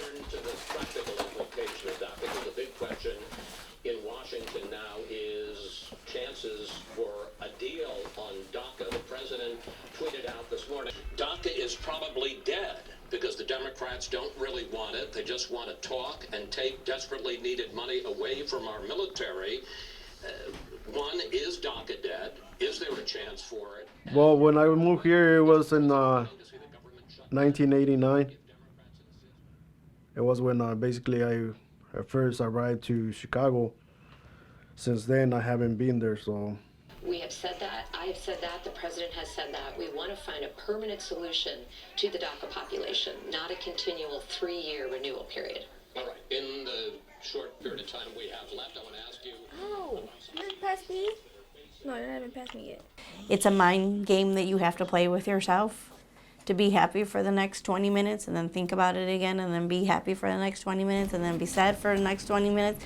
turn to the practical implication of that, because the big question in Washington now is chances for a deal on DACA. The president tweeted out this morning, DACA is probably dead because the Democrats don't really want it. They just want to talk and take desperately needed money away from our military. One, is DACA dead? Is there a chance for it? Well, when I moved here, it was in 1989. It was when basically I first arrived to Chicago. Since then, I haven't been there, so. We have said that, I have said that, the president has said that. We want to find a permanent solution to the DACA population, not a continual 3-year renewal period. All right, in the short period of time we have left, I want to ask you. Oh, you haven't passed me? No, you haven't passed me yet. It's a mind game that you have to play with yourself to be happy for the next 20 minutes and then think about it again and then be happy for the next 20 minutes and then be sad for the next 20 minutes.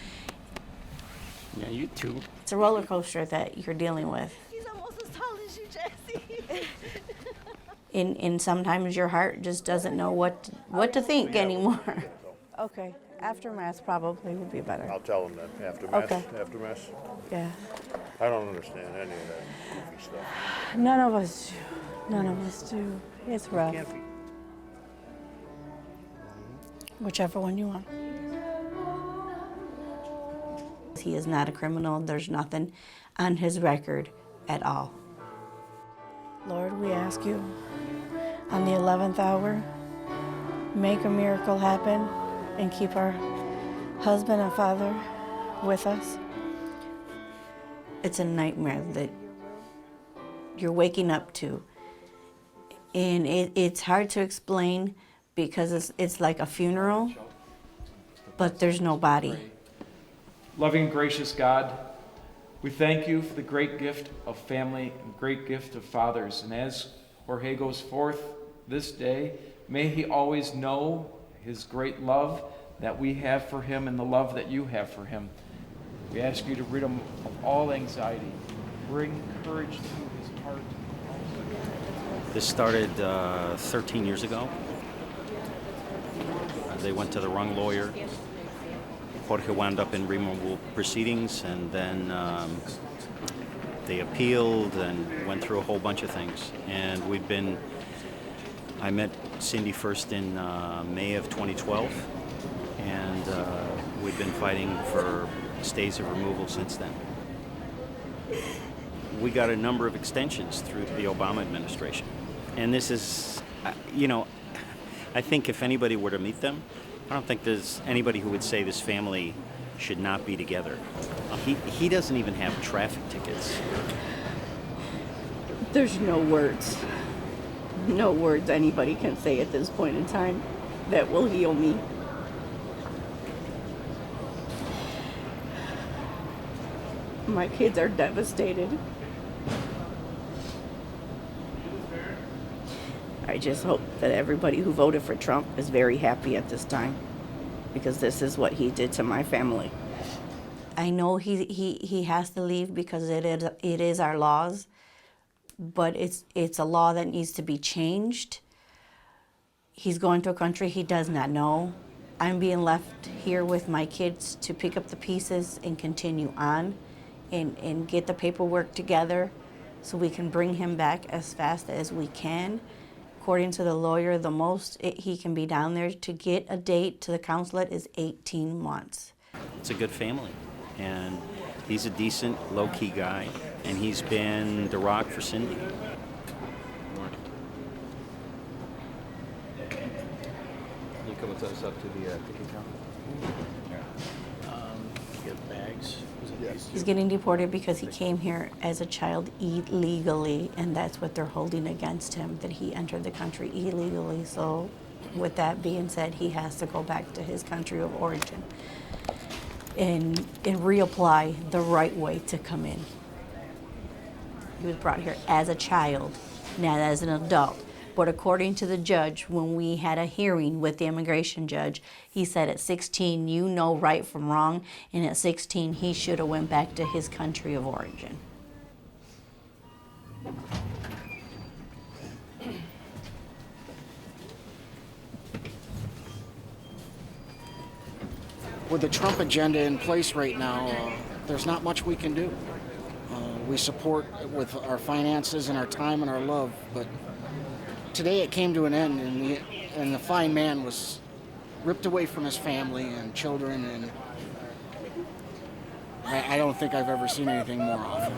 Yeah, you too. It's a roller coaster that you're dealing with. He's almost as tall as you, Jesse. And sometimes your heart just doesn't know what to think anymore. Okay, after Mass probably would be better. I'll tell them that after Mass. Okay. After Mass. Yeah. I don't understand any of that goofy stuff. None of us do. None of us do. It's rough. Can't be. Whichever one you want. He is not a criminal. There's nothing on his record at all. Lord, we ask you on the 11th hour, make a miracle happen and keep our husband and father with us. It's a nightmare that you're waking up to. And it's hard to explain because it's like a funeral, but there's no body. Loving and gracious God, we thank you for the great gift of family and great gift of fathers. And as Jorge goes forth this day, may he always know his great love that we have for him and the love that you have for him. We ask you to rid him of all anxiety, bring courage to his heart. This started 13 years ago. They went to the wrong lawyer. Jorge wound up in removal proceedings, and then they appealed and went through a whole bunch of things. And I met Cindy first in May of 2012, and we've been fighting for stays of removal since then. We got a number of extensions through the Obama administration. And this is, I think if anybody were to meet them, I don't think there's anybody who would say this family should not be together. He doesn't even have traffic tickets. There's no words anybody can say at this point in time that will heal me. My kids are devastated. I just hope that everybody who voted for Trump is very happy at this time, because this is what he did to my family. I know he has to leave because it is our laws, but it's a law that needs to be changed. He's going to a country he does not know. I'm being left here with my kids to pick up the pieces and continue on and get the paperwork together so we can bring him back as fast as we can. According to the lawyer, the most he can be down there to get a date to the consulate is 18 months. It's a good family, and he's a decent, low-key guy, and he's been the rock for Cindy. You come with us up to the ticket counter? Get bags. Yes. He's getting deported because he came here as a child illegally, and that's what they're holding against him, that he entered the country illegally. So with that being said, he has to go back to his country of origin and reapply the right way to come in. He was brought here as a child, not as an adult. But according to the judge, when we had a hearing with the immigration judge, he said at 16, you know right from wrong, and at 16, he should have went back to his country of origin. with the Trump agenda in place right now, there's not much we can do. We support with our finances and our time and our love, but today it came to an end, and the fine man was ripped away from his family and children, and I don't think I've ever seen anything more awful.